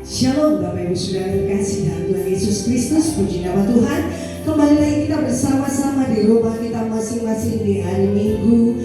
Shalom Bapak Ibu Saudara terkasih dalam Tuhan Yesus Kristus, puji nama Tuhan. Kembali lagi kita bersama-sama di rumah kita masing-masing di hari Minggu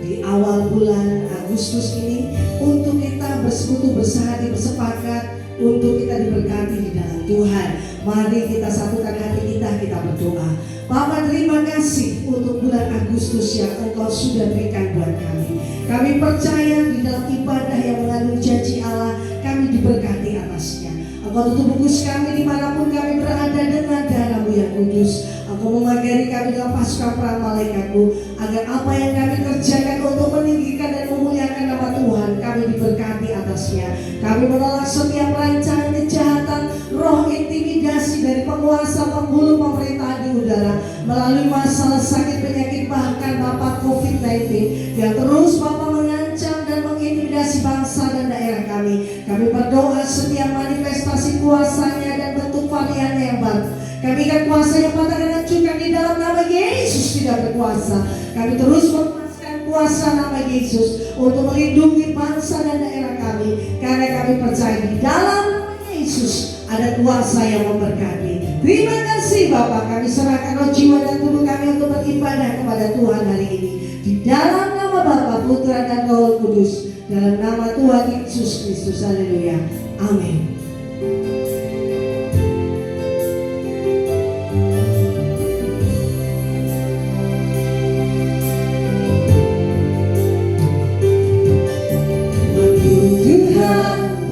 di awal bulan Agustus ini, untuk kita bersekutu, bersehati, bersepakat untuk kita diberkati di dalam Tuhan. Mari kita satukan hati kita berdoa. Bapa, terima kasih untuk bulan Agustus yang Engkau sudah berikan buat kami. Kami percaya di dalam ibadah yang mengandung janji Allah, kami diberkati atasnya. Engkau tutup bungkus kami dimanapun kami berada dengan darah-Mu yang kudus. Engkau memagari kami dengan pasukan perang malaikat-Mu, agar apa yang kami kerjakan untuk meninggikan dan memuliakan nama Tuhan, kami diberkati atasnya. Kami menolak setiap rancangan kejahatan, roh intimidasi dari penguasa penghulu pemerintahan di udara, melalui masalah sakit penyakit, bahkan Bapak COVID-19 yang terus Bapak mengancam dan mengintimidasi bangsa dan daerah kami. Kami berdoa setiap manifestasi kuasanya dan bentuk variannya yang baru, kami ikat kuasa yang patah dan hancurkan di dalam nama Yesus tidak berkuasa. Kami terus melepaskan kuasa nama Yesus untuk melindungi bangsa dan daerah kami, karena kami percaya di dalam nama Yesus ada kuasa yang memberkati. Terima kasih Bapak, kami serahkan roh, jiwa dan tubuh kami untuk beribadah kepada Tuhan hari ini. Di dalam nama Bapa, Putra dan Roh Kudus, dalam nama Tuhan Yesus Kristus. Haleluya. Amin.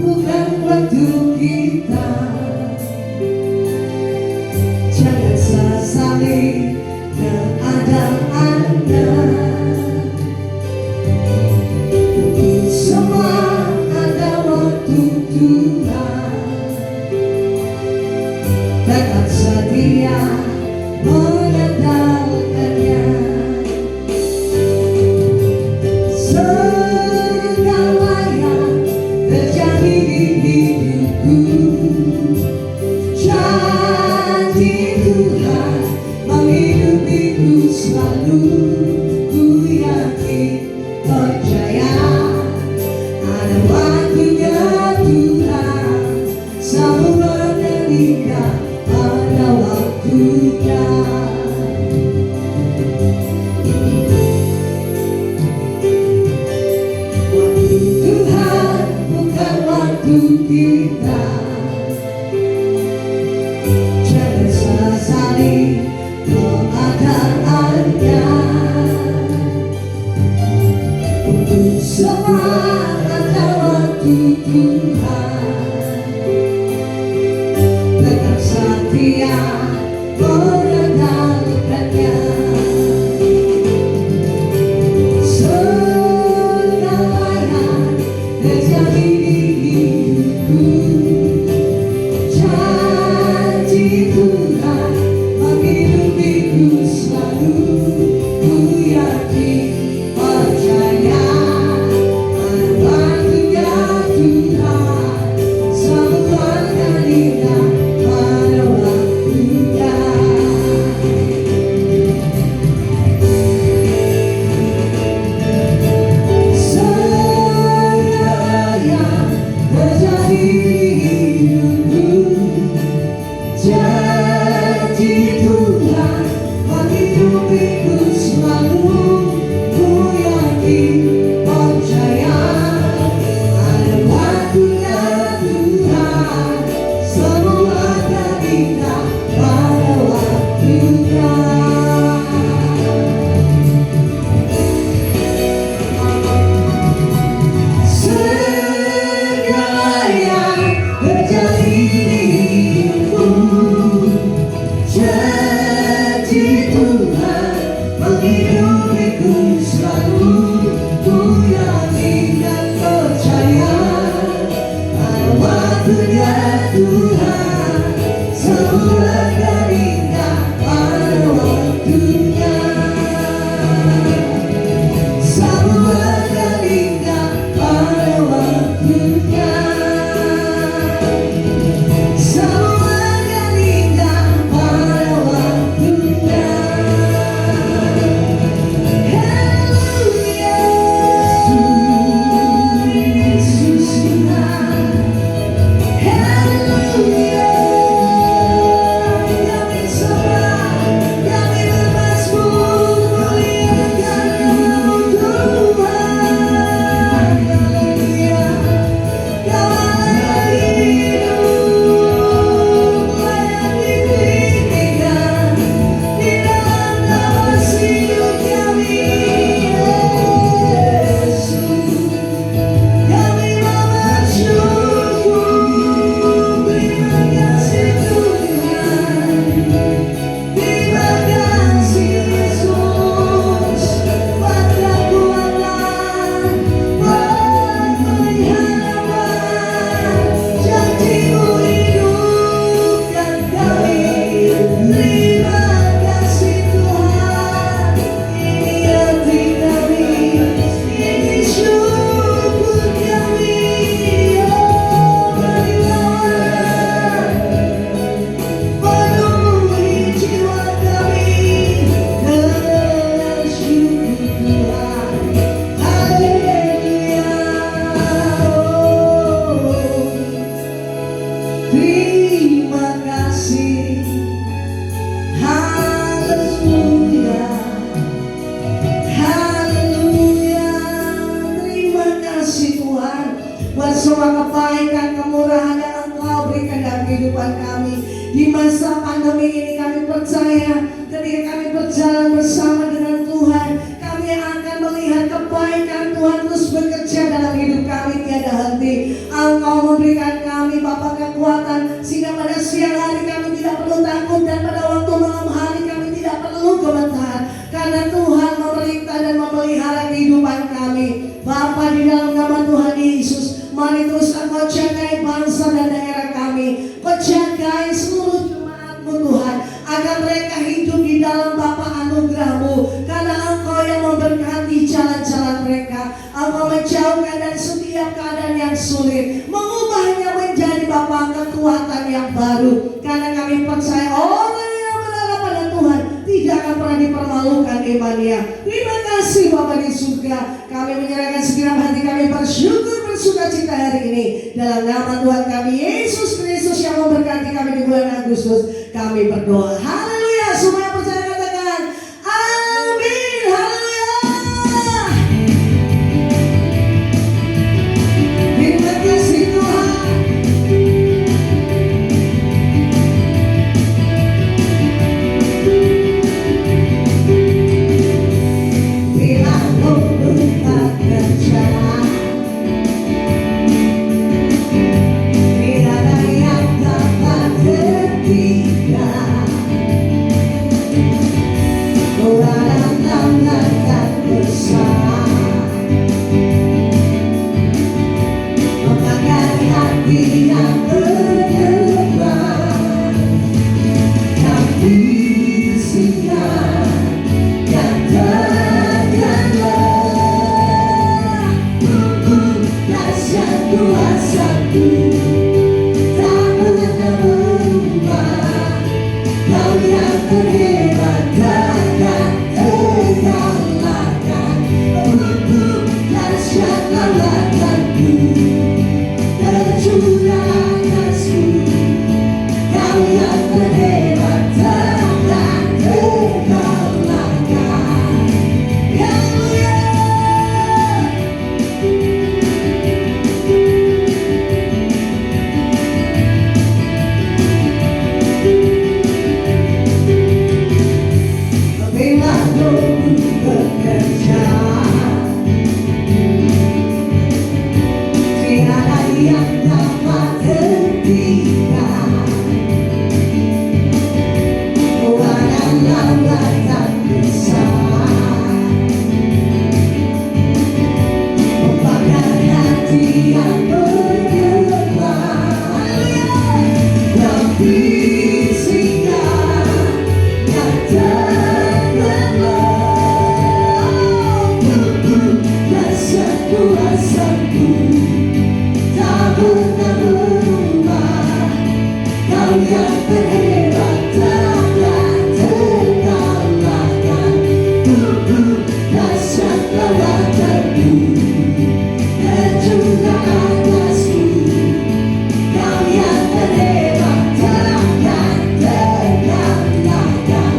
Bukan waktu kita, jangan sesali keadaannya. Untuk semua ada waktu Tuhan, tetap setia mengandalkannya. Segala yang terjadi di hidupku, janji Tuhan menghidupiku selalu. Ku yakin, percaya ada waktunya Tuhan, semua meninggal pada waktunya. Waktu Tuhan bukan waktu kita, jangan sesali keadaannya. Untuk semua ada waktu Tuhan, tetap setia mengandalkannya. Segala yang terjadi di hidupku, janji Tuhan menghidupiku selalu. Ku yakin, percaya ada waktunya Tuhan, semua akan indah pada waktunya. percaya ketika kami berjalan bersama dengan Tuhan, kami akan melihat kebaikan Tuhan terus bekerja dalam hidup kami tiada henti. Engkau memberikan kami Bapa kekuatan sehingga pada siang hari kami tidak perlu takut dan pada waktu malam hari kami tidak perlu gemetar, karena Tuhan memerintah dan memelihara kehidupan kami. Bapa, di dalam nama Tuhan Yesus, mari terus Engkau jagai bangsa dan daerah kami. Kau jagai seluruh jemaat-Mu Tuhan, agar mereka hidup di dalam Bapa anugerah-Mu, karena Engkau yang memberkati jalan-jalan mereka. Engkau menjauhkan dari setiap keadaan yang sulit, mengubahnya menjadi Bapa kekuatan yang baru. Karena kami percaya orang yang berharap pada Tuhan tidak akan pernah dipermalukan imannya. Terima kasih Bapa di surga. Kami menyerahkan segenap hati kami, bersyukur bersuka cita hari ini dalam nama Tuhan kami Yesus Kristus yang memberkati kami di bulan Agustus. Kami berdoa. Haleluya. Semua percaya katakan amin. Haleluya. Terima kasih Tuhan. Bila kau bekerja, tidak ada yang dapat tertinggal. Orang akan bersama, memakan hati yang berdebar. Tapi sinar yang terkenal, dahsyat kuasa-Mu tak pernah berubah. Kau yang terhebat takkan terkalahkan. Dahsyat lawatanmu tercurah atasku. Kau yang terhebat takkan terkalahkan. Haleluya. Bila kau bekerja, tidak ada yang dapat tertinggal. Bukan lambatan besar, membakar hati yang bergetar. Tapi singgah yang terkenal, dahsyat kuasa-Mu tak pernah berubah. Kau yang terhebat takkan terkalahkan. Dahsyat lawatanmu tercurah atasku. Kau yang terhebat takkan terkalahkan.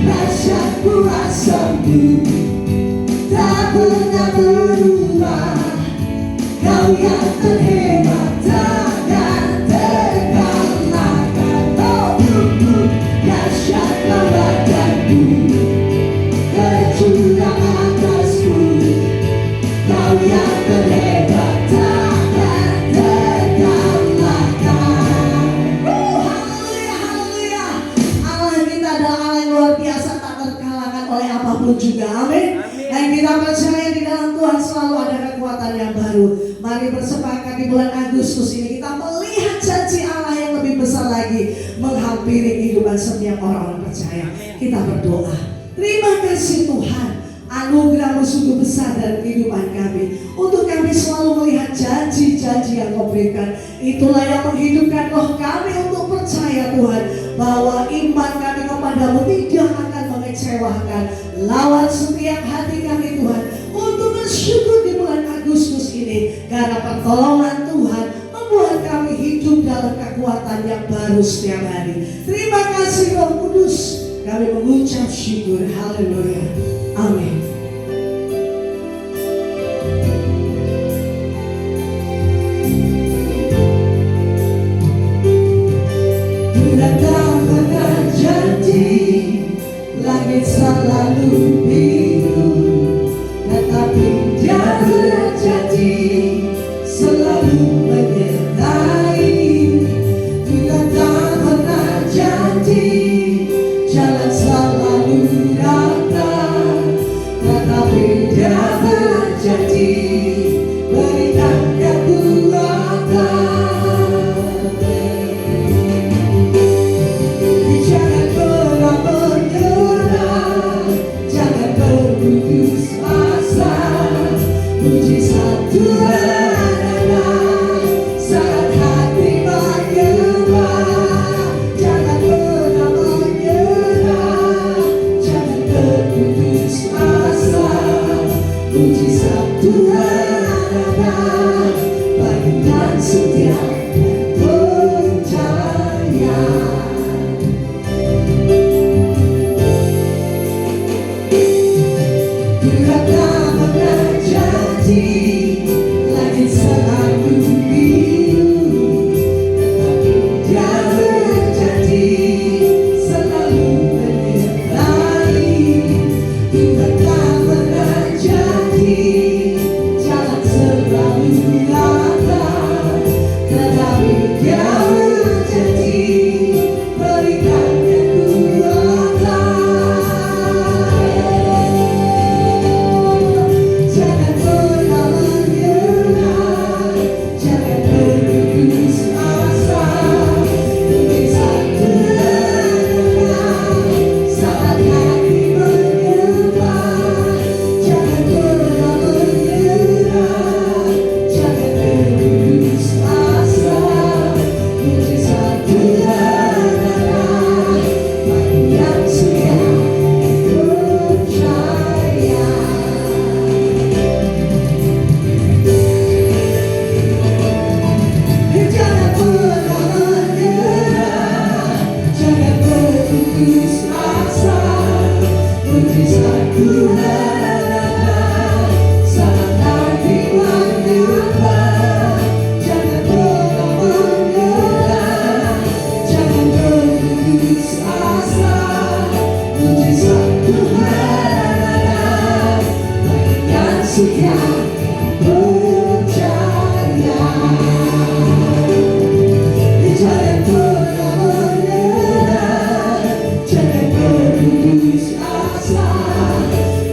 Dahsyat kuasa-Mu tak pernah berubah. Kau yang terhebat takkan terkalahkan. Dahsyat lawatanmu tercurah atasku. Kau yang terhebat takkan terkalahkan. Haleluya, haleluya. Allah kita adalah Allah yang luar biasa, tak terkalahkan oleh apapun juga. Amin. Dan kita percaya di dalam Tuhan selalu ada kekuatan yang baru. Mari bersepakat di bulan Agustus ini kita melihat janji Allah yang lebih besar lagi menghampiri kehidupan setiap orang-orang percaya. Kita berdoa. Terima kasih Tuhan, anugerah-Mu sungguh besar dalam kehidupan kami. Untuk kami selalu melihat janji-janji yang Kau berikan. Itulah yang menghidupkan roh kami untuk percaya Tuhan, bahwa iman kami kepadamu tidak akan mengecewakan. Lawan setiap hati kami Tuhan untuk bersyukur di bulan Agustus ini, karena pertolongan Tuhan membuat kami hidup dalam kekuatan yang baru setiap hari. Terima kasih Roh Kudus, kami mengucap syukur. Haleluya. Amin. Datang bekerja berputus asa, mujizat Tuhan sangat dimanjakan. Jangan pernah menyerah, jangan berputus asa, mujizat Tuhan yang setia percaya. Jangan pernah menyerah, jangan berputus asa,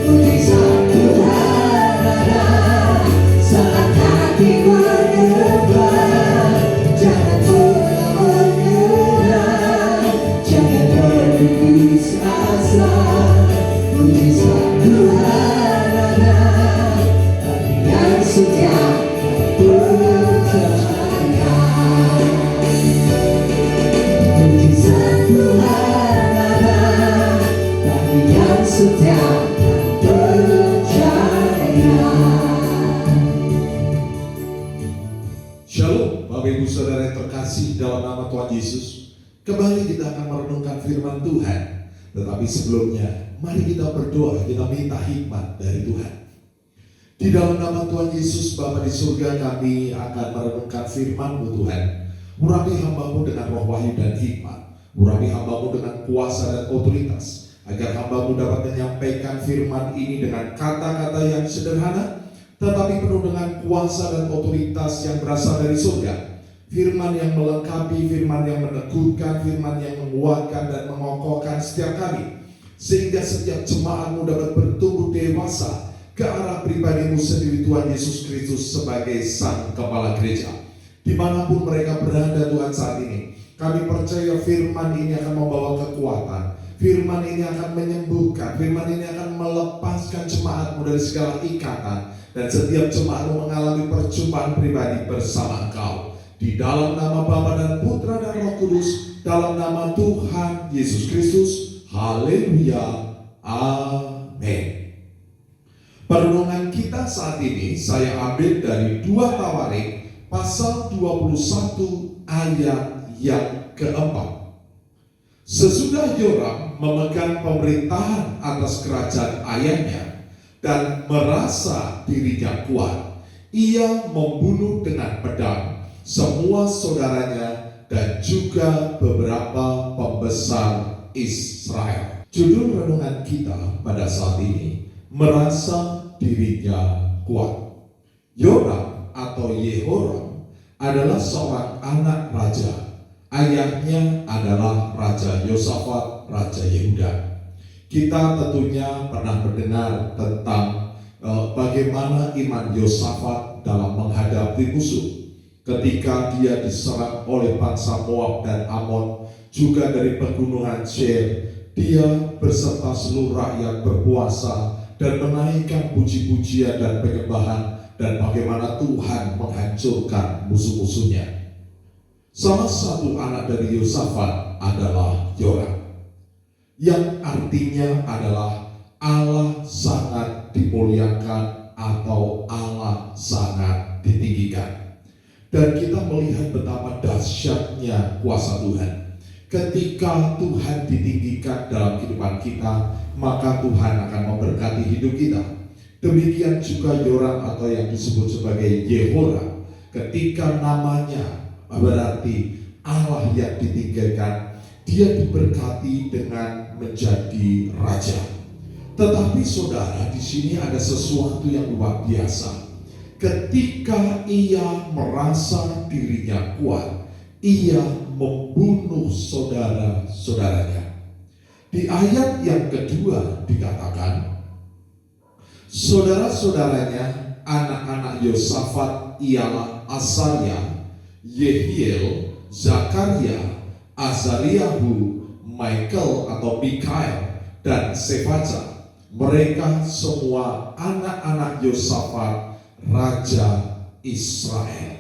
mujizat Tuhan sangat dimanjakan. Jangan pernah menyerah, jangan berputus asa, mujizat Tuhan yang setia percaya. Mujizat Tuhan yang setia percaya. Shalom, Bapak Ibu Saudara yang terkasih dalam nama Tuhan Yesus. Kembali kita akan merenungkan firman Tuhan. Tetapi sebelumnya, mari kita berdoa, kita minta hikmat dari Tuhan. Di dalam nama Tuhan Yesus, Bapa di surga, kami akan merenungkan firman-Mu Tuhan. Urapi hamba-Mu dengan roh wahyu dan hikmat. Urapi hamba-Mu dengan kuasa dan otoritas, agar hamba-Mu dapat menyampaikan firman ini dengan kata-kata yang sederhana, tetapi penuh dengan kuasa dan otoritas yang berasal dari surga. Firman yang melengkapi, firman yang meneguhkan, firman yang menguatkan dan mengokohkan setiap kami, sehingga setiap jemaat-Mu dapat bertumbuh dewasa ke arah pribadi-Mu sendiri, Tuhan Yesus Kristus sebagai Sang Kepala Gereja. Dimanapun mereka berada Tuhan saat ini, kami percaya firman ini akan membawa kekuatan, firman ini akan menyembuhkan, firman ini akan melepaskan jemaat-Mu dari segala ikatan, dan setiap jemaat-Mu mengalami perjumpaan pribadi bersama Engkau. Di dalam nama Bapa dan Putra dan Roh Kudus, dalam nama Tuhan Yesus Kristus, haleluya, amin. Perenungan kita saat ini saya ambil dari 2 Tawarik pasal 21 ayat yang keempat. Sesudah Yoram memegang pemerintahan atas kerajaan ayahnya dan merasa dirinya kuat, ia membunuh dengan pedang semua saudaranya dan juga beberapa pembesar Israel. Judul renungan kita pada saat ini, merasa dirinya kuat. Yoram atau Yehoram adalah seorang anak raja. Ayahnya adalah Raja Yosafat, Raja Yehuda. Kita tentunya pernah mendengar tentang bagaimana iman Yosafat dalam menghadapi musuh. Ketika dia diserang oleh bangsa Moab dan Amon, juga dari pegunungan Seir, dia berserta seluruh rakyat berpuasa dan menaikkan puji-pujian dan penyembahan, dan bagaimana Tuhan menghancurkan musuh-musuhnya. Salah satu anak dari Yosafat adalah Yoram, yang artinya adalah Allah sangat dimuliakan atau Allah sangat ditinggikan. Dan kita melihat betapa dahsyatnya kuasa Tuhan. Ketika Tuhan ditinggikan dalam kehidupan kita, maka Tuhan akan memberkati hidup kita. Demikian juga Yoram atau yang disebut sebagai Yehoram, ketika namanya berarti Allah yang ditinggikan, dia diberkati dengan menjadi raja. Tetapi saudara, di sini ada sesuatu yang luar biasa. Ketika ia merasa dirinya kuat, ia membunuh saudara-saudaranya. Di ayat yang kedua dikatakan, saudara-saudaranya anak-anak Yosafat ialah Asaria, Yehiel, Zakaria, Azariahu, Michael atau Mikael, dan Sefaja. Mereka semua anak-anak Yosafat, Raja Israel.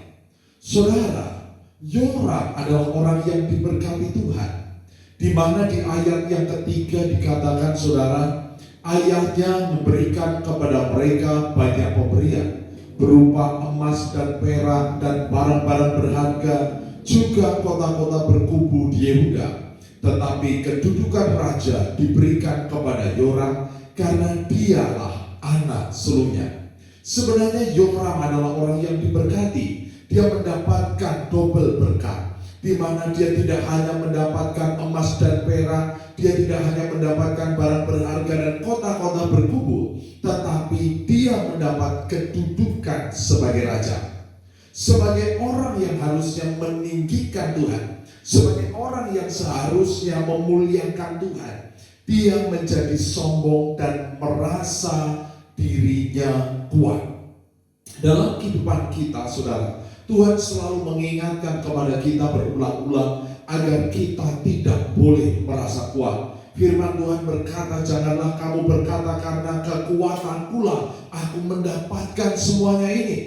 Saudara, Yoram adalah orang yang diberkati Tuhan, di mana di ayat yang ketiga dikatakan, saudara, ayahnya memberikan kepada mereka banyak pemberian berupa emas dan perak dan barang-barang berharga, juga kota-kota berkubu di Yehuda. tetapi kedudukan raja diberikan kepada Yoram karena dialah anak sulungnya. Sebenarnya Yoram adalah orang yang diberkati. Dia mendapatkan double berkat, di mana dia tidak hanya mendapatkan emas dan perak, dia tidak hanya mendapatkan barang berharga dan kota-kota berkubu, tetapi dia mendapat kedudukan sebagai raja. Sebagai orang yang harusnya meninggikan Tuhan, sebagai orang yang seharusnya memuliakan Tuhan, dia menjadi sombong dan merasa dirinya kuat. Dalam kehidupan kita, saudara, Tuhan selalu mengingatkan kepada kita berulang-ulang agar kita tidak boleh merasa kuat. Firman Tuhan berkata, janganlah kamu berkata karena kekuatankulah aku mendapatkan semuanya ini.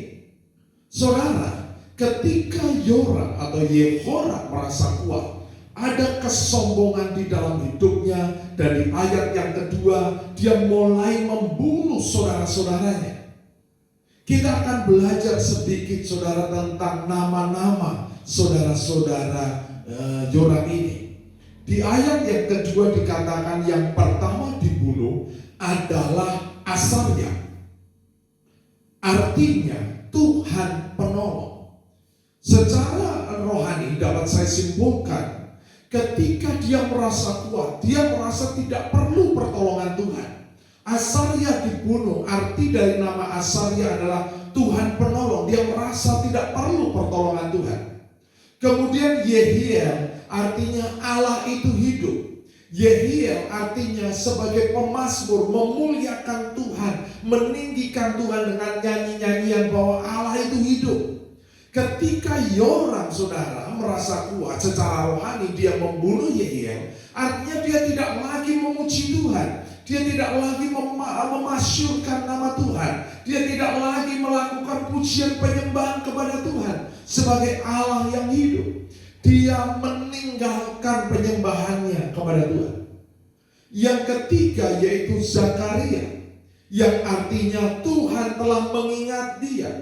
Saudara, ketika Yoram atau Yehoram merasa kuat, ada kesombongan di dalam hidupnya, dan di ayat yang kedua dia mulai membunuh saudara-saudaranya. Kita akan belajar sedikit, saudara, tentang nama-nama saudara-saudara Yoram ini. Di ayat yang kedua dikatakan yang pertama dibunuh adalah Asarya. Artinya Tuhan penolong. Secara rohani dapat saya simpulkan, ketika dia merasa kuat, dia merasa tidak perlu pertolongan Tuhan. Asarya dibunuh, arti dari nama Asarya adalah Tuhan penolong. Dia merasa tidak perlu pertolongan Tuhan. Kemudian Yehiel, artinya Allah itu hidup. Yehiel artinya sebagai pemazmur, memuliakan Tuhan, meninggikan Tuhan dengan nyanyi-nyanyian bahwa Allah itu hidup. Ketika Yoram, saudara, merasa kuat secara rohani, dia membunuh Yehiel, artinya dia tidak lagi memuji Tuhan. Dia tidak lagi memasyurkan nama Tuhan. Dia tidak lagi melakukan pujian penyembahan kepada Tuhan sebagai Allah yang hidup. Dia meninggalkan penyembahannya kepada Tuhan. Yang ketiga yaitu Zakaria, yang artinya Tuhan telah mengingat dia.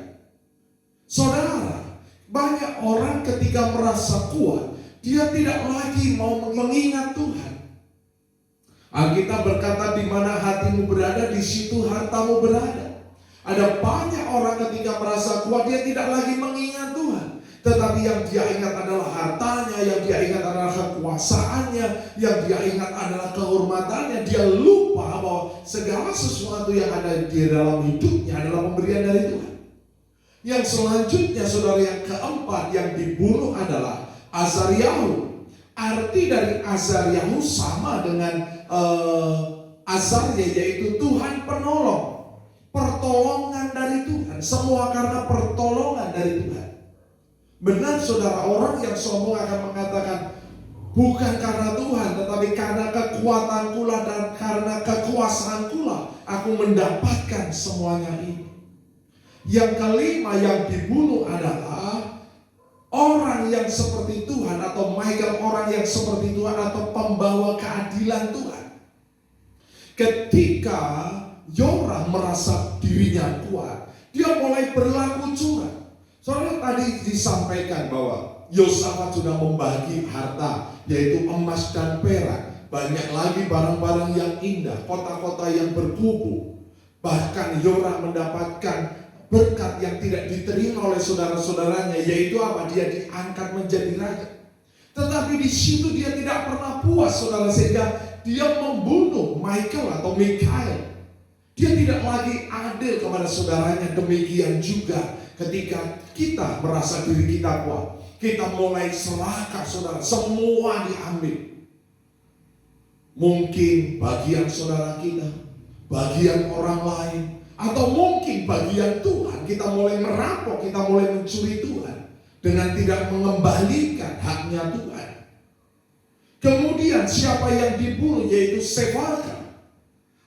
Saudara, banyak orang ketika merasa kuat, dia tidak lagi mau mengingat Tuhan. Alkitab berkata, di mana hatimu berada, di situ hartamu berada. Ada banyak orang ketika merasa kuat, dia tidak lagi mengingat Tuhan, tetapi yang dia ingat adalah hartanya, yang dia ingat adalah kekuasaannya, yang dia ingat adalah kehormatannya. Dia lupa bahwa segala sesuatu yang ada di dalam hidupnya adalah pemberian dari Tuhan. Yang selanjutnya, saudara, yang keempat yang dibunuh adalah Azaryahu. Arti dari Azaryahu sama dengan Azarya, yaitu Tuhan penolong. Pertolongan dari Tuhan. Semua karena pertolongan dari Tuhan. Benar, saudara, orang yang sombong akan mengatakan, bukan karena Tuhan, tetapi karena kekuatankulah dan karena kekuasaankulah aku mendapatkan semuanya ini. Yang kelima yang dibunuh adalah orang yang seperti Tuhan, atau Michael, orang yang seperti Tuhan atau pembawa keadilan Tuhan. Ketika Yoram merasa dirinya kuat, dia mulai berlaku curang. Soalnya tadi disampaikan bahwa Yosafat sudah membagi harta, yaitu emas dan perak. Banyak lagi barang-barang yang indah, kota-kota yang berkubu. Bahkan Yoram mendapatkan berkat yang tidak diterima oleh saudara-saudaranya, yaitu apa? Dia diangkat menjadi raja. Tetapi di situ dia tidak pernah puas, saudara, sehingga dia membunuh Michael atau Mikhail. Dia tidak lagi adil kepada saudaranya. Demikian juga ketika kita merasa diri kita kuat, kita mulai serakah, saudara, semua diambil. Mungkin bagian saudara kita, bagian orang lain, atau mungkin bagian Tuhan, kita mulai merampok, kita mulai mencuri Tuhan dengan tidak mengembalikan haknya Tuhan. Kemudian siapa yang dibunuh? Yaitu Sefaka.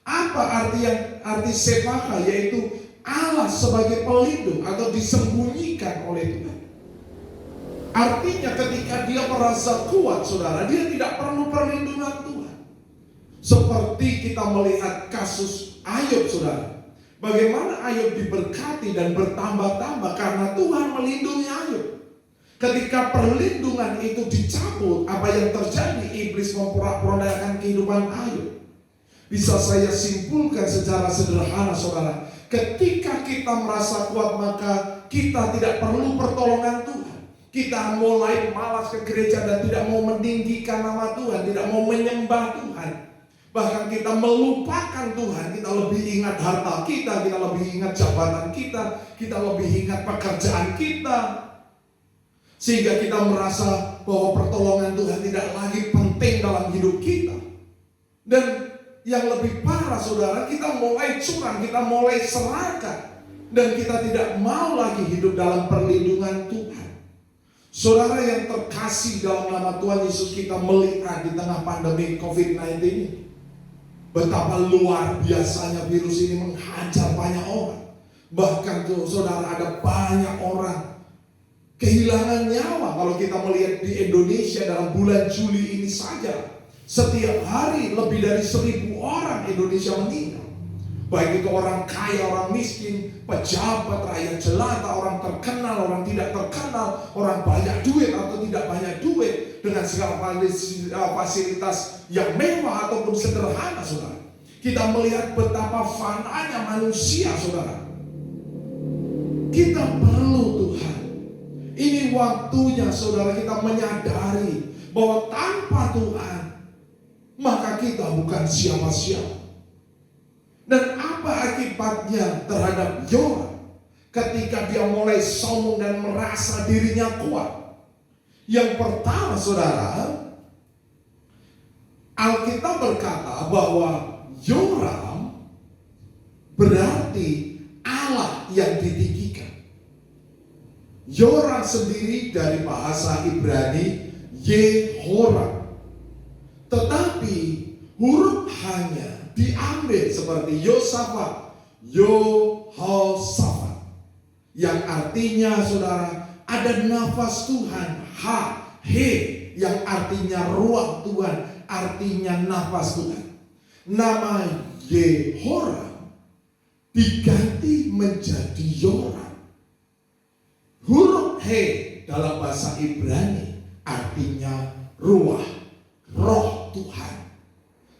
Apa arti Sefaka? Yaitu Allah sebagai pelindung atau disembunyikan oleh Tuhan. Artinya ketika dia merasa kuat, saudara, dia tidak perlu perlindungan Tuhan. Seperti kita melihat kasus Ayub, saudara. Bagaimana Ayub diberkati dan bertambah-tambah karena Tuhan melindungi Ayub. Ketika perlindungan itu dicabut, apa yang terjadi? Iblis memporak-porandakan kehidupan Ayub. Bisa saya simpulkan secara sederhana, saudara. Ketika kita merasa kuat, maka kita tidak perlu pertolongan Tuhan. Kita mulai malas ke gereja dan tidak mau meninggikan nama Tuhan, tidak mau menyembah Tuhan. Bahkan kita melupakan Tuhan, kita lebih ingat harta kita lebih ingat jabatan kita lebih ingat pekerjaan kita. Sehingga kita merasa bahwa pertolongan Tuhan tidak lagi penting dalam hidup kita. Dan yang lebih parah, saudara, kita mulai curang, kita mulai serakah. Dan kita tidak mau lagi hidup dalam perlindungan Tuhan. Saudara yang terkasih dalam nama Tuhan Yesus, kita melihat di tengah pandemi COVID-19 ini, betapa luar biasanya virus ini menghajar banyak orang. Bahkan saudara, ada banyak orang kehilangan nyawa. Kalau kita melihat di Indonesia dalam bulan Juli ini saja, setiap hari lebih dari 1.000 orang Indonesia meninggal. Baik itu orang kaya, orang miskin, pejabat, rakyat jelata, orang terkenal, orang tidak terkenal, orang banyak duit atau tidak banyak duit, dengan segala fasilitas yang mewah ataupun sederhana, saudara. Kita melihat betapa fananya manusia, saudara. Kita perlu Tuhan. Ini waktunya, saudara, kita menyadari bahwa tanpa Tuhan, maka kita bukan siapa-siapa. Dan apa akibatnya terhadap Yoram ketika dia mulai sombong dan merasa dirinya kuat? Yang pertama, saudara, Alkitab berkata bahwa Yoram berarti Allah yang ditinggikan. Yoram sendiri dari bahasa Ibrani Yehoram, tetapi huruf hanya diambil seperti Yosafat, Yehoshafat, yang artinya, saudara, ada nafas Tuhan, he, yang artinya ruah Tuhan, artinya nafas Tuhan. Nama Yehoram diganti menjadi Yoram. Huruf he dalam bahasa Ibrani artinya ruah, roh Tuhan.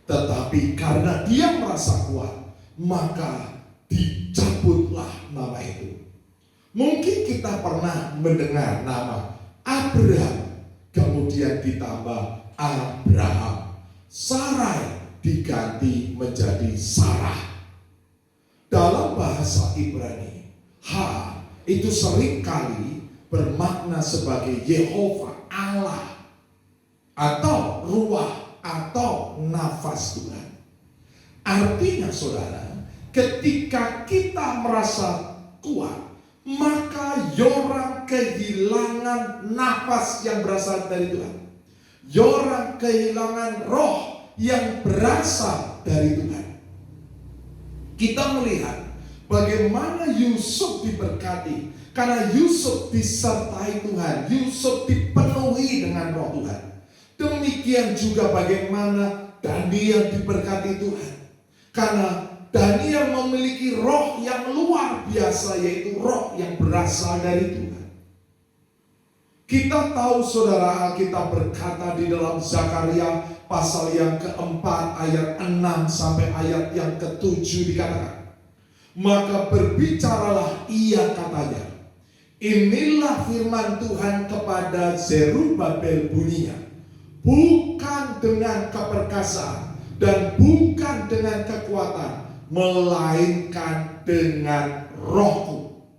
Tetapi karena dia merasa kuat, maka dicabutlah nama itu. Mungkin kita pernah mendengar nama Abraham, kemudian ditambah Abraham. Sarai diganti menjadi Sarah. Dalam bahasa Ibrani, itu seringkali bermakna sebagai Yehova, Allah, atau ruah, atau nafas Tuhan. Artinya, saudara, ketika kita merasa kuat, maka Yoram kehilangan nafas yang berasal dari Tuhan. Yoram kehilangan roh yang berasal dari Tuhan. Kita melihat bagaimana Yusuf diberkati karena Yusuf disertai Tuhan, Yusuf dipenuhi dengan roh Tuhan. Demikian juga bagaimana Daniel diberkati Tuhan, karena Daniel memiliki roh yang luar biasa, yaitu roh yang berasal dari Tuhan. Kita tahu, saudara, Alkitab berkata di dalam Zakaria pasal yang keempat ayat 6 sampai ayat yang ke-7 dikatakan, maka berbicaralah ia, katanya, inilah firman Tuhan kepada Zerubabel bunyinya, bukan dengan keperkasaan dan bukan dengan kekuatan, melainkan dengan rohku.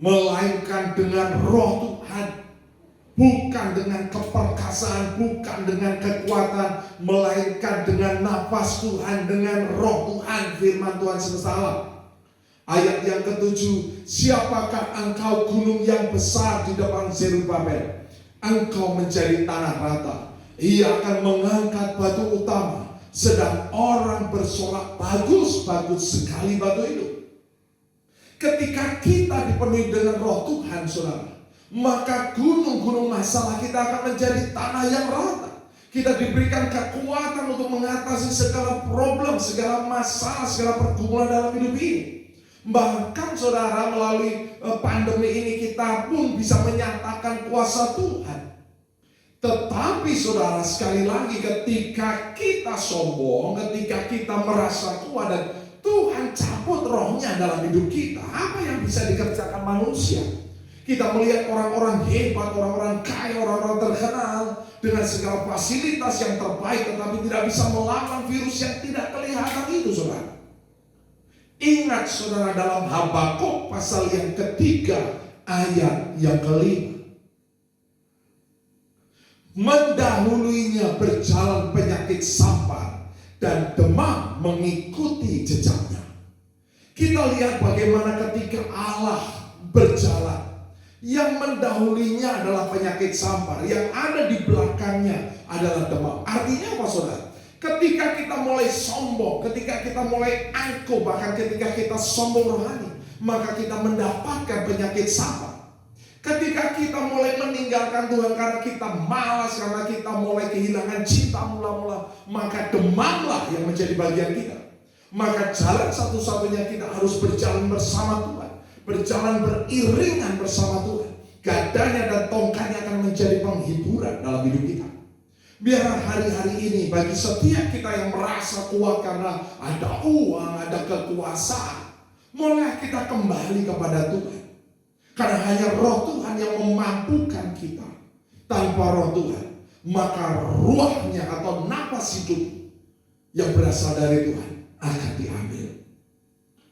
Melainkan dengan roh Tuhan. Bukan dengan keperkasaan, bukan dengan kekuatan, melainkan dengan nafas Tuhan, dengan roh Tuhan, firman Tuhan semesta alam. Ayat yang ke-7, siapakah engkau gunung yang besar di depan Zerubabel? Engkau menjadi tanah rata. Ia akan mengangkat batu utama, sedang orang bersorak, bagus-bagus sekali batu itu. Ketika kita dipenuhi dengan roh Tuhan, saudara, maka gunung-gunung masalah kita akan menjadi tanah yang rata. Kita diberikan kekuatan untuk mengatasi segala problem, segala masalah, segala pergumulan dalam hidup ini. Bahkan saudara, melalui pandemi ini kita pun bisa menyatakan kuasa Tuhan. Tetapi saudara, sekali lagi ketika kita sombong, ketika kita merasa kuat dan Tuhan cabut rohnya dalam hidup kita, apa yang bisa dikerjakan manusia? Kita melihat orang-orang hebat, orang-orang kaya, orang-orang terkenal dengan segala fasilitas yang terbaik, tetapi tidak bisa melawan virus yang tidak kelihatan itu, saudara. Ingat saudara, dalam Habakuk pasal yang ketiga ayat yang kelima, mendahulunya berjalan penyakit sampar dan demam mengikuti jejaknya. Kita lihat bagaimana ketika Allah berjalan, yang mendahulinya adalah penyakit sampar, yang ada di belakangnya adalah demam. Artinya apa saudara? Ketika kita mulai sombong, ketika kita mulai angkuh, bahkan ketika kita sombong rohani, maka kita mendapatkan penyakit sampar. Ketika kita mulai meninggalkan Tuhan karena kita malas, karena kita mulai kehilangan cinta mula-mula, maka demamlah yang menjadi bagian kita. Maka jalan satu-satunya kita harus berjalan bersama Tuhan, berjalan beriringan bersama Tuhan. Gadanya dan tongkatnya akan menjadi penghiburan dalam hidup kita. Biar hari-hari ini bagi setiap kita yang merasa kuat karena ada uang, ada kekuasaan, mulai kita kembali kepada Tuhan. Karena hanya roh Tuhan yang memampukan kita. Tanpa roh Tuhan, maka ruahnya atau napas hidup yang berasal dari Tuhan akan diambil.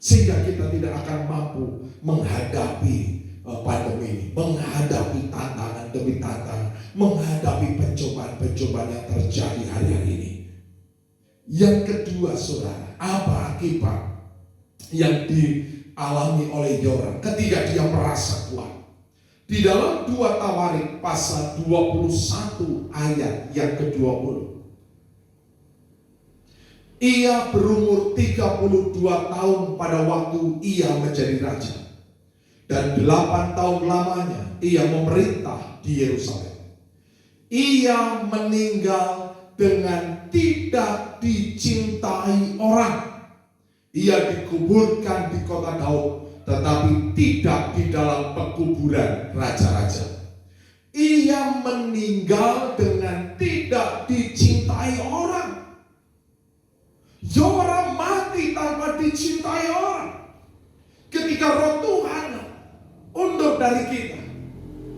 Sehingga kita tidak akan mampu menghadapi pandemi ini, menghadapi tantangan demi tantangan, menghadapi pencobaan-pencobaan yang terjadi hari-hari ini. Yang kedua saudara, apa akibat yang dialami oleh Yoram ketika dia merasa kuat? Di dalam 2 Tawarik pasal 21 ayat yang ke-20. Ia berumur 32 tahun pada waktu ia menjadi raja. Dan 8 tahun lamanya ia memerintah di Yerusalem. Ia meninggal dengan tidak dicintai orang. Ia dikuburkan di kota Daud, tetapi tidak di dalam pekuburan raja-raja. Ia meninggal dengan tidak dicintai orang. Yoram mati tanpa dicintai orang. Ketika roh Tuhan undur dari kita,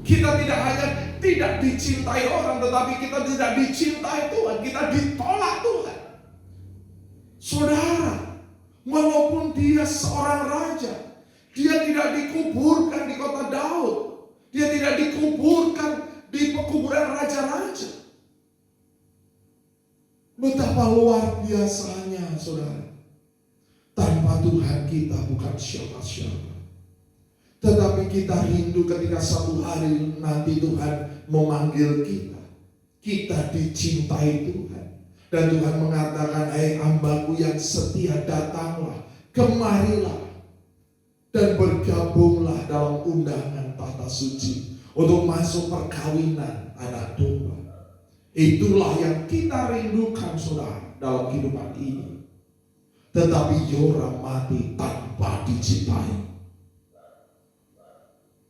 kita tidak hanya tidak dicintai orang, tetapi kita tidak dicintai Tuhan, kita ditolak Tuhan. Saudara, walaupun dia seorang raja, dia tidak dikuburkan di kota Daud, dia tidak dikuburkan di pekuburan raja-raja. Betapa luar biasanya saudara. Tanpa Tuhan kita bukan siapa-siapa. Tetapi kita rindu ketika satu hari nanti Tuhan memanggil kita. Kita dicintai Tuhan. Dan Tuhan mengatakan, hai hambaku yang setia, datanglah, kemarilah, dan bergabunglah dalam undangan tata suci untuk masuk perkawinan anak domba. Itulah yang kita rindukan saudara dalam kehidupan ini. Tetapi Yoram mati tanpa dicintai.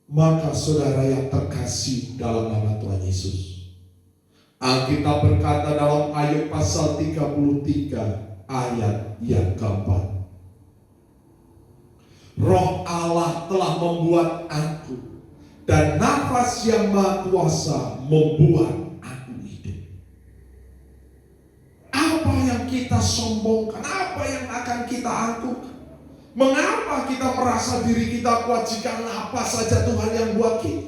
Maka saudara yang terkasih dalam nama Tuhan Yesus, Alkitab berkata dalam Ayub pasal 33 ayat yang keempat, Roh Allah telah membuat aku, dan nafas yang Maha Kuasa membuat aku hidup. Apa yang kita sombongkan? Apa yang akan kita angkuhkan? Mengapa kita merasa diri kita kuat jika apa saja Tuhan yang buat kita?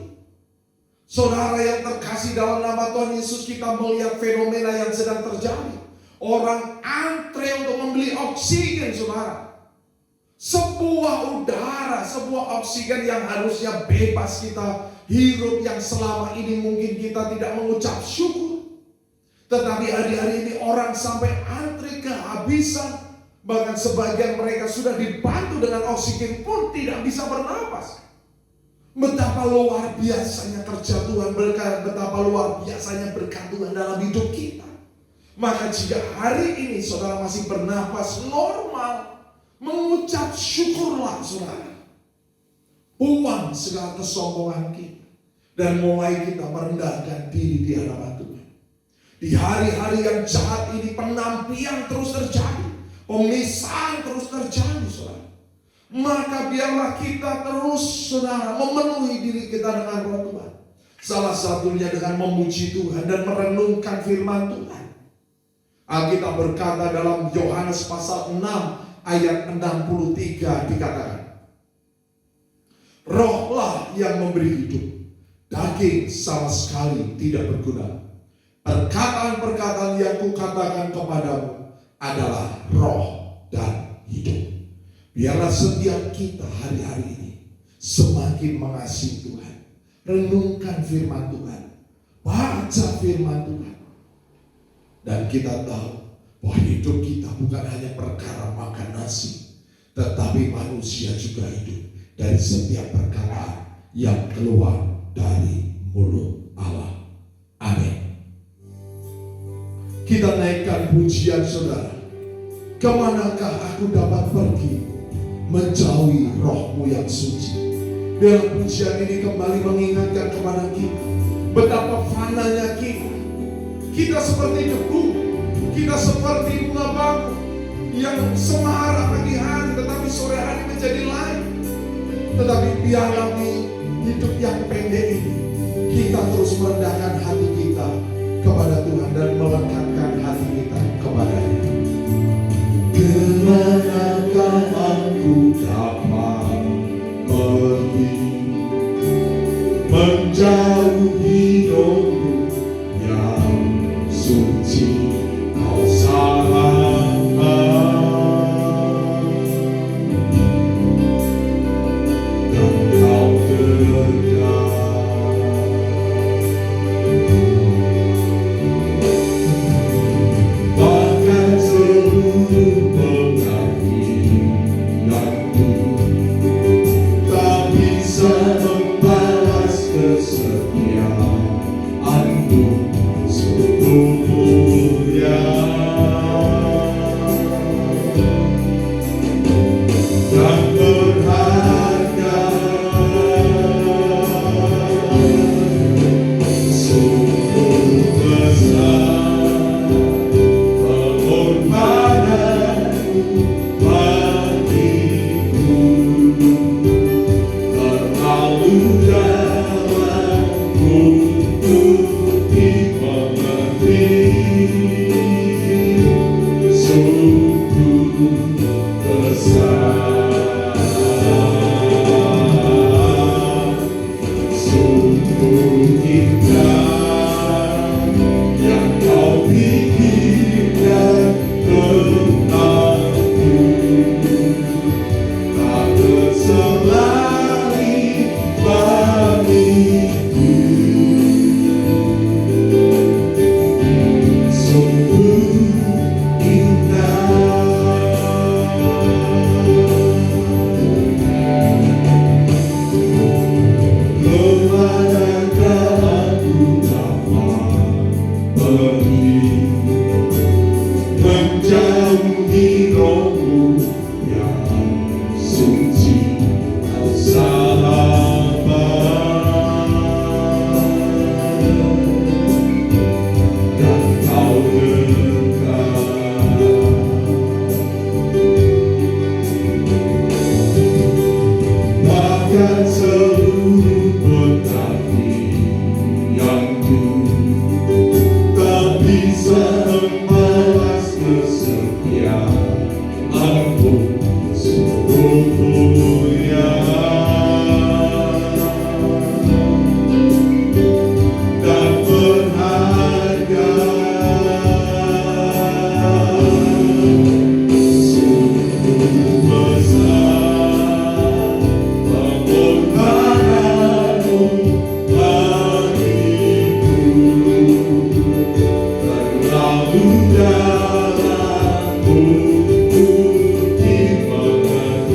Saudara yang terkasih dalam nama Tuhan Yesus, kita melihat fenomena yang sedang terjadi. Orang antre untuk membeli oksigen, saudara. Sebuah udara, sebuah oksigen yang harusnya bebas kita hirup, yang selama ini mungkin kita tidak mengucap syukur. Tetapi hari-hari ini orang sampai antri kehabisan. Bahkan sebagian mereka sudah dibantu dengan oksigen pun tidak bisa bernapas. Betapa luar biasanya kerja Tuhan, betapa luar biasanya berkat Tuhan dalam hidup kita. Maka jika hari ini saudara masih bernapas normal, mengucap syukurlah saudara. Buang segala kesombongan kita dan mulai kita merendahkan diri di hadapan Tuhan. Di hari-hari yang jahat ini penampian terus terjadi, pemisahan terus terjadi saudara. Maka biarlah kita terus saudara memenuhi diri kita dengan roh Tuhan. Salah satunya dengan memuji Tuhan dan merenungkan firman Tuhan. Alkitab berkata dalam Yohanes pasal 6 ayat 63 dikatakan, rohlah yang memberi hidup, daging sama sekali tidak berguna. Perkataan-perkataan yang kukatakan kepadamu adalah roh dan hidup. Biarlah setiap kita hari-hari ini semakin mengasihi Tuhan. Renungkan firman Tuhan, baca firman Tuhan, dan kita tahu bahwa hidup kita bukan hanya perkara makan nasi, tetapi manusia juga hidup dari setiap perkataan yang keluar dari mulut Allah. Amin. Kita naikkan pujian saudara. Kemanakah aku dapat pergi menjauhi rohmu yang suci? Biar pujian ini kembali mengingatkan kepada kita betapa fananya kita. Kita seperti debu, kita seperti bunga bakung yang semarak pagi hari tetapi sore hari menjadi lain. Tetapi biarlah di hidup yang pendek ini kita terus merendahkan hati kita kepada Tuhan dan melekatkan hati kita kepada-Nya. Kemanakah aku dapat pergi menjauhi rohmu yang suci, kau sahabat dan kau dekat. Bahkan seluruh pengakianku tak bisa membalas kesetiaanmu seluruhnya. Dan berharga sungguh besar pengorbananmu bagiku, terlalu dalam untuk dimengerti. Sungguh besar, sungguh indah yang kau pikirkan tentangku, tak terselari bagiku. Sungguh indah. Kemanakah aku dapat pergi menjauhi rohmu yang suci, kau sahabat dan kau dekat. Bahkan seluruh penantianku tak bisa membalas kesetiaanmu seluruhnya. Dan berharga sungguh besar pengorbananmu bagiku, terlalu dalam untuk dimengerti.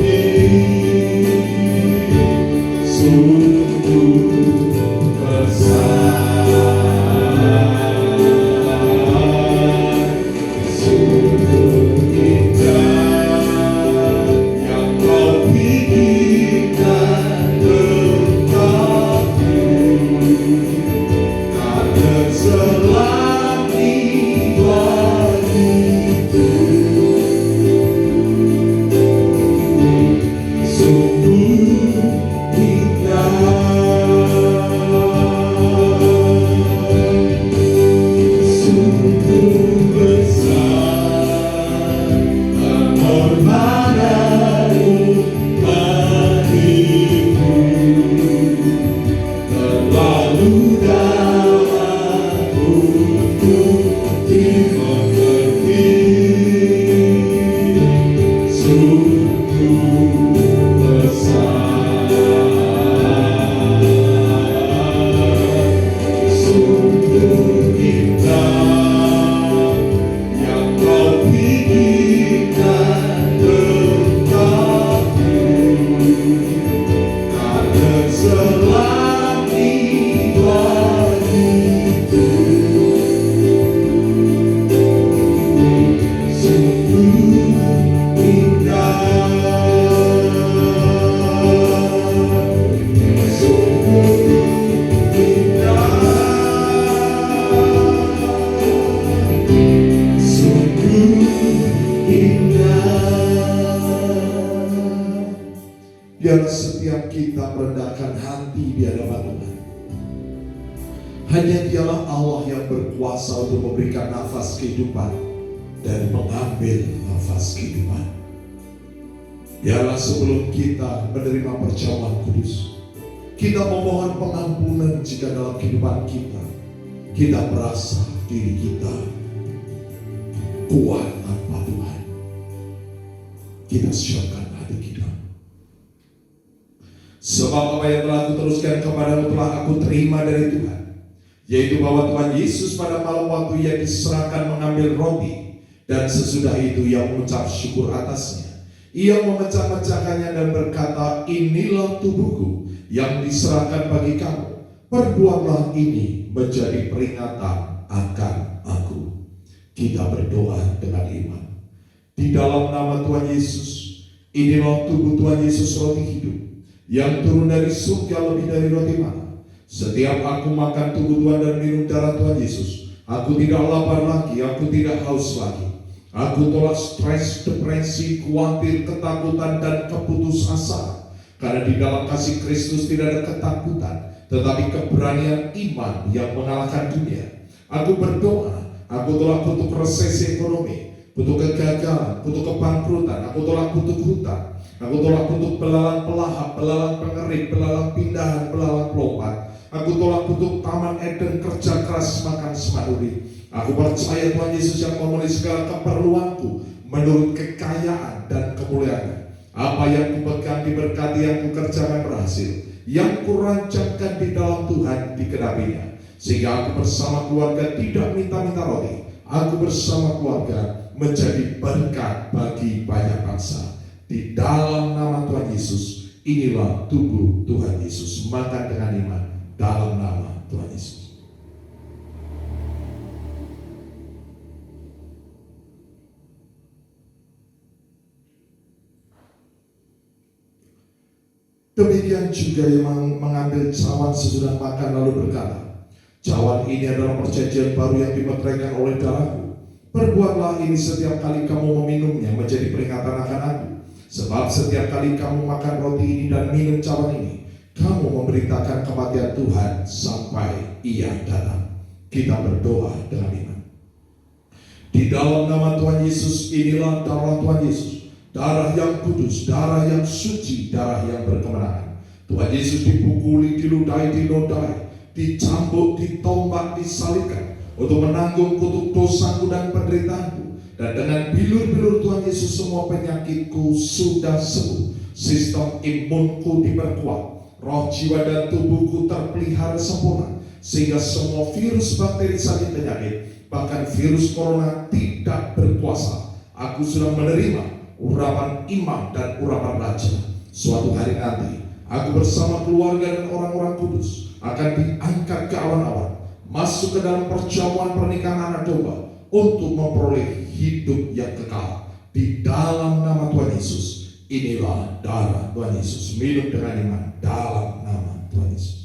biarlah setiap kita merendahkan hati di hadapan Tuhan. Hanya Dialah Allah yang berkuasa untuk memberikan nafas kehidupan dan mengambil nafas kehidupan. Biarlah sebelum kita menerima perjamuan kudus, kita memohon pengampunan jika dalam kehidupan kita merasa diri kita kuat tanpa Tuhan. Kita siapkan hati kita. Sebab apa yang telah aku teruskan kepadamu telah aku terima dari Tuhan, yaitu bahwa Tuhan Yesus pada malam waktu Ia diserahkan mengambil roti, dan sesudah itu Ia mengucap syukur atasnya. Ia memecah-mecahkannya dan berkata, inilah tubuhku yang diserahkan bagi kamu. Perbuatlah ini menjadi peringatan akan aku. Kita berdoa dengan iman. Di dalam nama Tuhan Yesus, inilah tubuh Tuhan Yesus roti hidup, yang turun dari surga lebih dari roti mana. Setiap aku makan tubuh Tuhan dan minum darah Tuhan Yesus, aku tidak lapar lagi, aku tidak haus lagi. Aku tolak stres, depresi, khawatir, ketakutan, dan keputusasaan. Karena di dalam kasih Kristus tidak ada ketakutan, tetapi keberanian iman yang mengalahkan dunia. Aku berdoa, aku tolak kutuk resesi ekonomi, kutuk kegagalan, kutuk kebangkrutan, aku tolak kutuk hutang, aku tolak kutuk belalang pelahap, belalang pengerik, belalang pindahan, belalang pelompat. Aku tolak kutuk taman Eden, kerja keras makan semaduri. Aku percaya Tuhan Yesus yang memenuhi segala keperluanku menurut kekayaan dan kemuliaan. Apa yang kupegang diberkati, yang kukerjakan berhasil, yang kurancangkan di dalam Tuhan dikenapinya. Sehingga aku bersama keluarga tidak minta-minta roti. Aku bersama keluarga menjadi berkat bagi banyak bangsa. Di dalam nama Tuhan Yesus, inilah tubuh Tuhan Yesus. Makan dengan iman dalam nama Tuhan Yesus. Demikian juga yang mengambil cawan sesudah makan lalu berkata, cawan ini adalah perjanjian baru yang dimeteraikan oleh darahku. Perbuatlah ini setiap kali kamu meminumnya menjadi peringatan akan aku. Sebab setiap kali kamu makan roti ini dan minum cawan ini, kamu memberitakan kematian Tuhan sampai Ia datang. Kita berdoa dengan iman. Di dalam nama Tuhan Yesus, inilah darah Tuhan Yesus. Darah yang kudus, darah yang suci, darah yang berkemenangan. Tuhan Yesus dipukuli, diludahi, dinodai, dicambuk, ditombak, disalibkan untuk menanggung kutuk dosaku dan penderitaanku. Dan dengan bilur-bilur Tuhan Yesus semua penyakitku sudah sembuh. Sistem imunku diperkuat, roh, jiwa, dan tubuhku terpelihara sempurna, sehingga semua virus, bakteri, sakit, penyakit, bahkan virus corona tidak berkuasa. Aku sudah menerima urapan imam dan urapan raja. Suatu hari nanti, aku bersama keluarga dan orang-orang kudus akan diangkat ke awan-awan, masuk ke dalam perjamuan pernikahan anak domba untuk memperoleh hidup yang kekal. Di dalam nama Tuhan Yesus, inilah darah Tuhan Yesus. Minum dengan iman dalam nama Tuhan Yesus.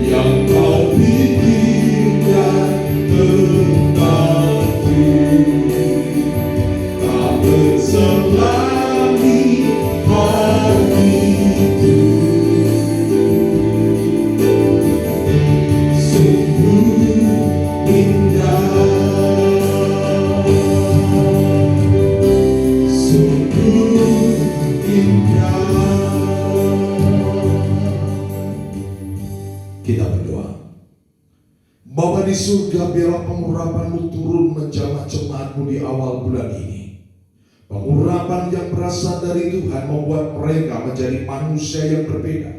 Yang kau pikirkan Bapa di surga, biarlah pengurapan-Mu turun menjamah jemaat-Mu di awal bulan ini. Pengurapan yang berasal dari Tuhan membuat mereka menjadi manusia yang berbeda.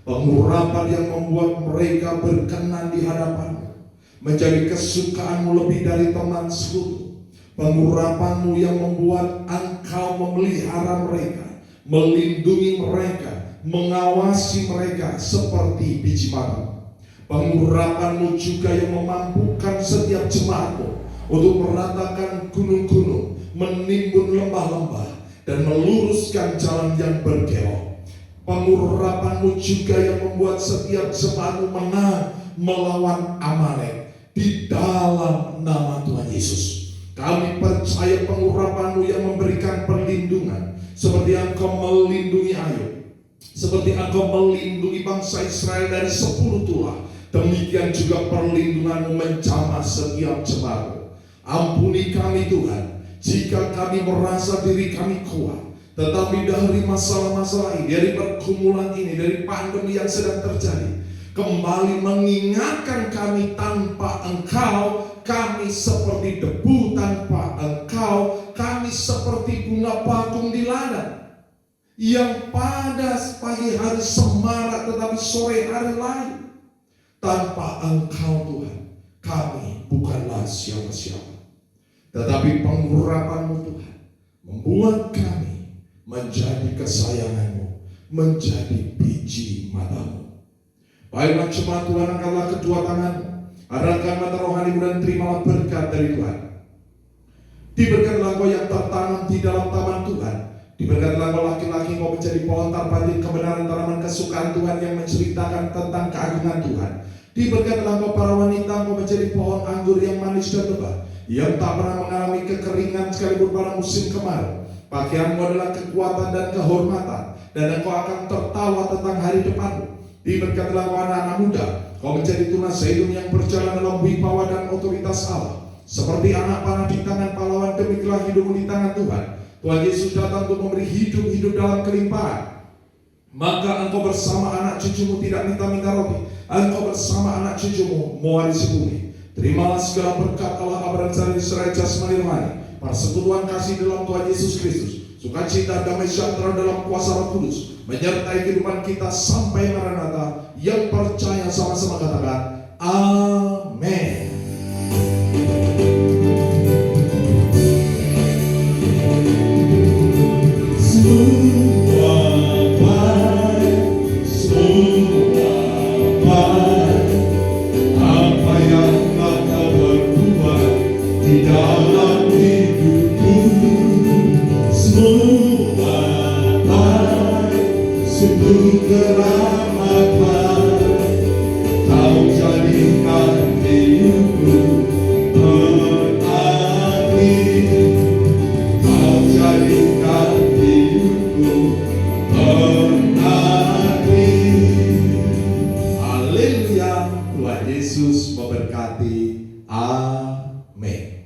Pengurapan yang membuat mereka berkenan di hadapan-Mu, menjadi kesukaan-Mu lebih dari teman sekutu. Pengurapan-Mu yang membuat Engkau memelihara mereka, melindungi mereka, mengawasi mereka seperti biji mata. Pengurapan-Mu juga yang memampukan setiap jemaat-Mu untuk meratakan gunung-gunung, menimbun lembah-lembah, dan meluruskan jalan yang berkelok. Pengurapan-Mu juga yang membuat setiap jemaat-Mu menang melawan Amalek di dalam nama Tuhan Yesus. Kami percaya pengurapan-Mu yang memberikan perlindungan, seperti Engkau melindungi Ayub, seperti Engkau melindungi bangsa Israel dari 10 tulah. Demikian juga perlindungan-Mu menjamah setiap jemaat-Mu. Ampuni kami Tuhan, jika kami merasa diri kami kuat, tetapi dari masalah-masalah ini, dari pergumulan ini, dari pandemi yang sedang terjadi, kembali mengingatkan kami, tanpa Engkau kami seperti debu, tanpa Engkau kami seperti bunga bakung di ladang, yang pada pagi hari semarak tetapi sore hari layu. Tanpa Engkau Tuhan, kami bukanlah siapa-siapa. Tetapi pengurapan-Mu Tuhan membuat kami menjadi kesayangan-Mu, menjadi biji mata-Mu. Baiklah jemaat Tuhan, angkatlah kedua tangan-Mu, arahkan mata rohani-Mu dan terimalah berkat dari Tuhan. Diberkatilah Engkau yang tertanam di dalam taman Tuhan. Diberkatilah Engkau laki-laki, Engkau menjadi pohon terpanjang kebenaran, tanaman kesukaan Tuhan yang menceritakan tentang keagungan Tuhan. Diberkatilah Engkau para wanita, Engkau menjadi pohon anggur yang manis dan lebat, yang tak pernah mengalami kekeringan sekalipun pada musim kemarau. Pakaianmu adalah kekuatan dan kehormatan, dan Engkau akan tertawa tentang hari depanmu. Diberkatilah Engkau anak-anak muda, Kau menjadi tunas zaitun yang berjalan dalam wibawa dan otoritas Allah. Seperti anak panah di tangan pahlawan, demikianlah hidupmu di tangan Tuhan. Tuhan Yesus datang untuk memberi hidup dalam kelimpahan. Maka engkau bersama anak cucumu tidak minta-minta roti. Engkau bersama anak cucumu mewarisi bumi. Terimalah segala berkat Allah Bapa dan Sang Israel jasmani rohani, persekutuan kasih dalam Tuhan Yesus Kristus, sukacita damai sejahtera dalam kuasa Roh Kudus menyertai kehidupan kita sampai Maranatha. Yang percaya sama-sama katakan amin. Sungguh keramat